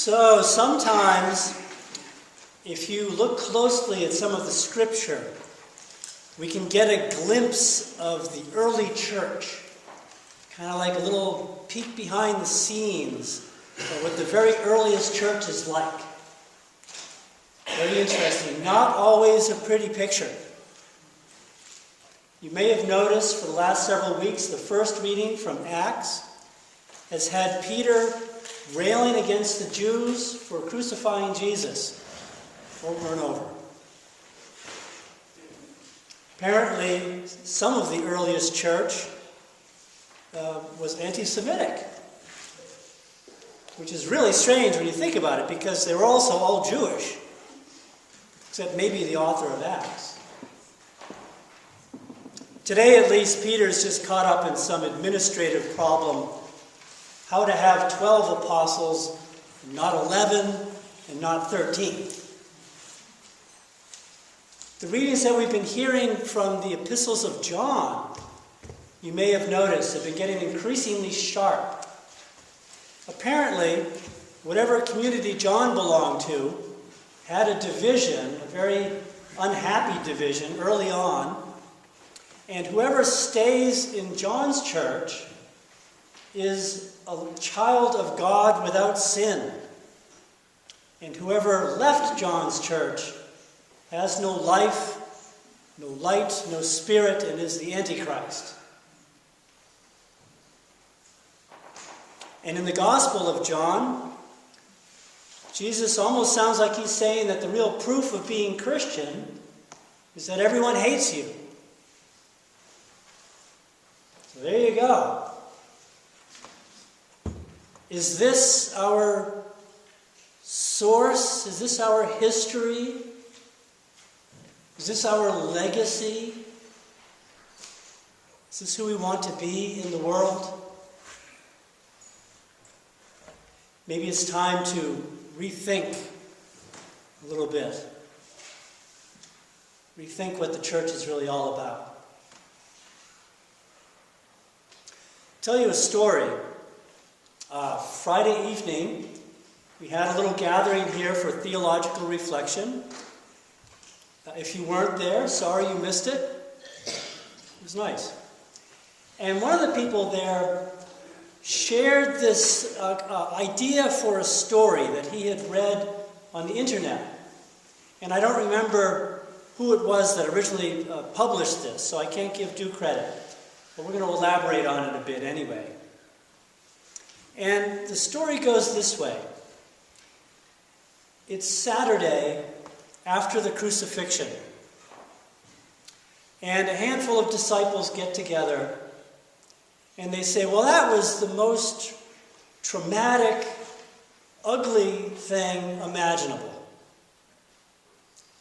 So sometimes, if you look closely at some of the scripture, we can get a glimpse of the early church, kind of like a little peek behind the scenes of what the very earliest church is like. Very interesting. Not always a pretty picture. You may have noticed for the last several weeks, the first reading from Acts has had Peter railing against the Jews for crucifying Jesus over and over. Apparently, some of the earliest church was anti-Semitic, which is really strange when you think about it, because they were also all Jewish, except maybe the author of Acts. Today, at least, Peter's just caught up in some administrative problem, how to have 12 apostles, not 11 and not 13. The readings that we've been hearing from the epistles of John, you may have noticed, have been getting increasingly sharp. Apparently, whatever community John belonged to had a division, a very unhappy division early on, and whoever stays in John's church is a child of God without sin. And whoever left John's church has no life, no light, no spirit, and is the Antichrist. And in the Gospel of John, Jesus almost sounds like he's saying that the real proof of being Christian is that everyone hates you. So there you go. Is this our source? Is this our history? Is this our legacy? Is this who we want to be in the world? Maybe it's time to rethink a little bit. Rethink what the church is really all about. I'll tell you a story. Friday evening, we had a little gathering here for theological reflection. If you weren't there, sorry you missed it. It was nice. And one of the people there shared this idea for a story that he had read on the internet. And I don't remember who it was that originally published this, so I can't give due credit. But we're going to elaborate on it a bit anyway. And the story goes this way. It's Saturday after the crucifixion. And a handful of disciples get together and they say, well, that was the most traumatic, ugly thing imaginable.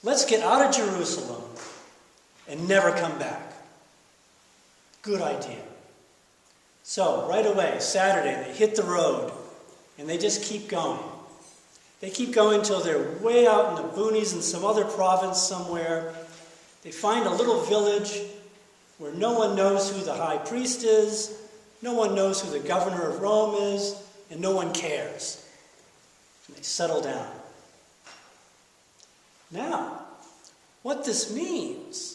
Let's get out of Jerusalem and never come back. Good idea. So, right away, Saturday, they hit the road, and they just keep going. They keep going till they're way out in the boonies in some other province somewhere. They find a little village where no one knows who the high priest is, no one knows who the governor of Rome is, and no one cares. And they settle down. Now, what this means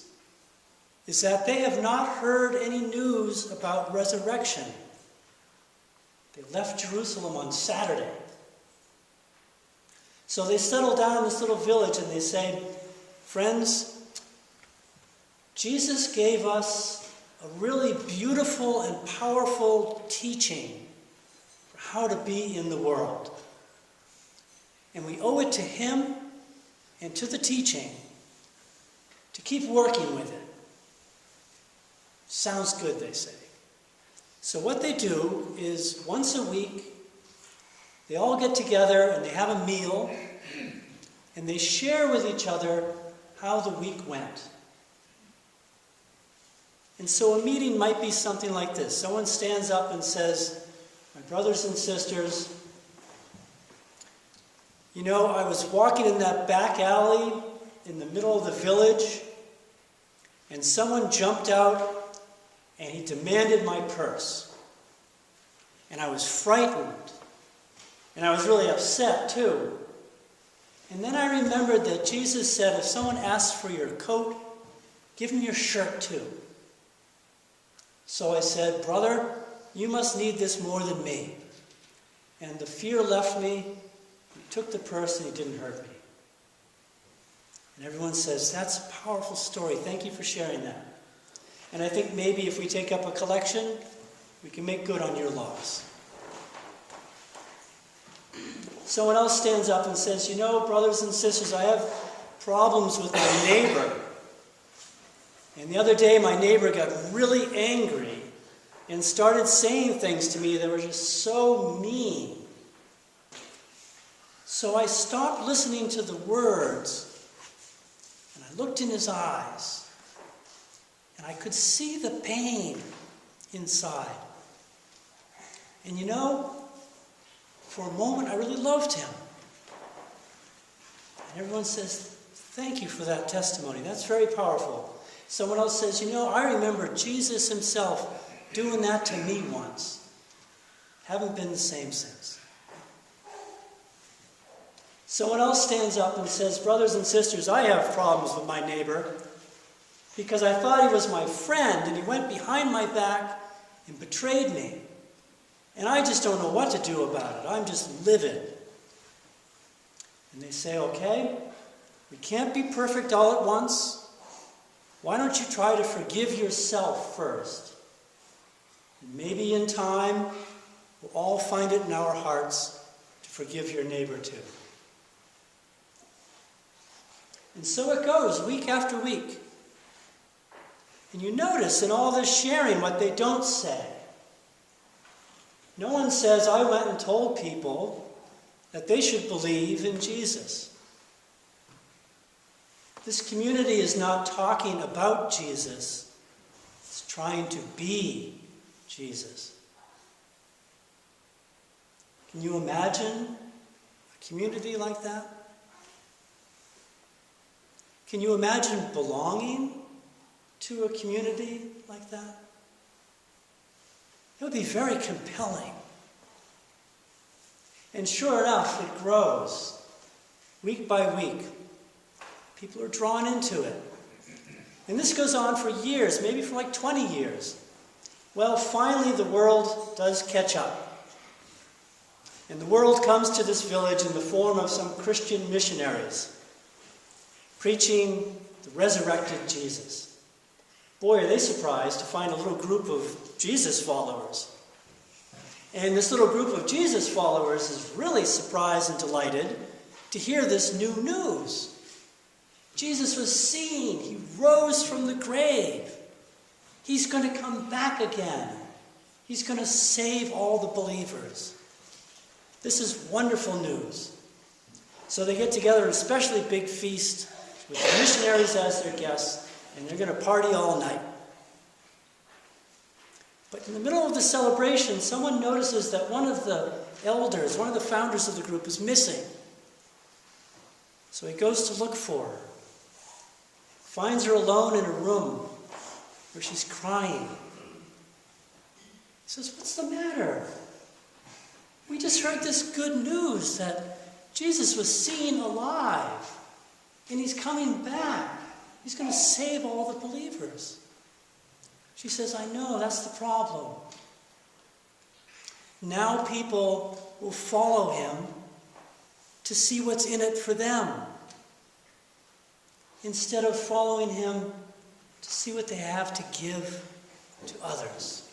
is that they have not heard any news about resurrection. They left Jerusalem on Saturday. So they settle down in this little village and they say, friends, Jesus gave us a really beautiful and powerful teaching for how to be in the world. And we owe it to him and to the teaching to keep working with it. Sounds good, they say. So what they do is once a week, they all get together and they have a meal and they share with each other how the week went. And so a meeting might be something like this. Someone stands up and says, my brothers and sisters, you know, I was walking in that back alley in the middle of the village and someone jumped out and he demanded my purse. And I was frightened. And I was really upset too. And then I remembered that Jesus said, if someone asks for your coat, give them your shirt too. So I said, brother, you must need this more than me. And the fear left me. He took the purse and he didn't hurt me. And everyone says, that's a powerful story. Thank you for sharing that. And I think maybe if we take up a collection, we can make good on your loss. Someone else stands up and says, you know, brothers and sisters, I have problems with my neighbor. And the other day, my neighbor got really angry and started saying things to me that were just so mean. So I stopped listening to the words, and I looked in his eyes, and I could see the pain inside. And you know, for a moment, I really loved him. And everyone says, thank you for that testimony. That's very powerful. Someone else says, you know, I remember Jesus himself doing that to me once. Haven't been the same since. Someone else stands up and says, brothers and sisters, I have problems with my neighbor because I thought he was my friend and he went behind my back and betrayed me. And I just don't know what to do about it. I'm just livid. And they say, okay, we can't be perfect all at once. Why don't you try to forgive yourself first? And maybe in time, we'll all find it in our hearts to forgive your neighbor too. And so it goes, week after week. And you notice in all this sharing what they don't say. No one says, I went and told people that they should believe in Jesus. This community is not talking about Jesus. It's trying to be Jesus. Can you imagine a community like that? Can you imagine belonging to a community like that? It would be very compelling. And sure enough, it grows. Week by week, people are drawn into it. And this goes on for years, maybe for like 20 years. Well, finally the world does catch up. And the world comes to this village in the form of some Christian missionaries preaching the resurrected Jesus. Boy, are they surprised to find a little group of Jesus followers. And this little group of Jesus followers is really surprised and delighted to hear this new news. Jesus was seen. He rose from the grave. He's going to come back again. He's going to save all the believers. This is wonderful news. So they get together in a especially big feast with the missionaries as their guests, and they're going to party all night. But in the middle of the celebration, someone notices that one of the elders, one of the founders of the group, is missing. So he goes to look for her. Finds her alone in a room where she's crying. He says, what's the matter? We just heard this good news that Jesus was seen alive. And he's coming back. He's going to save all the believers. She says, I know, that's the problem. Now people will follow him to see what's in it for them, instead of following him to see what they have to give to others.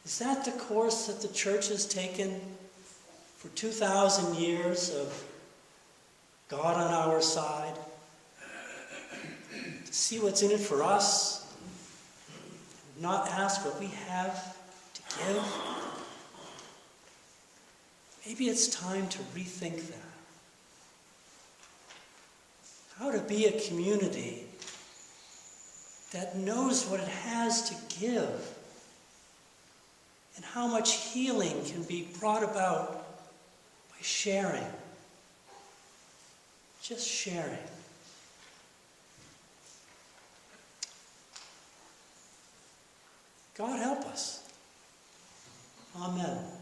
Is that the course that the church has taken for 2,000 years of God on our side? To see what's in it for us, not ask what we have to give? Maybe it's time to rethink that. How to be a community that knows what it has to give and how much healing can be brought about by sharing. Just sharing. God help us. Amen.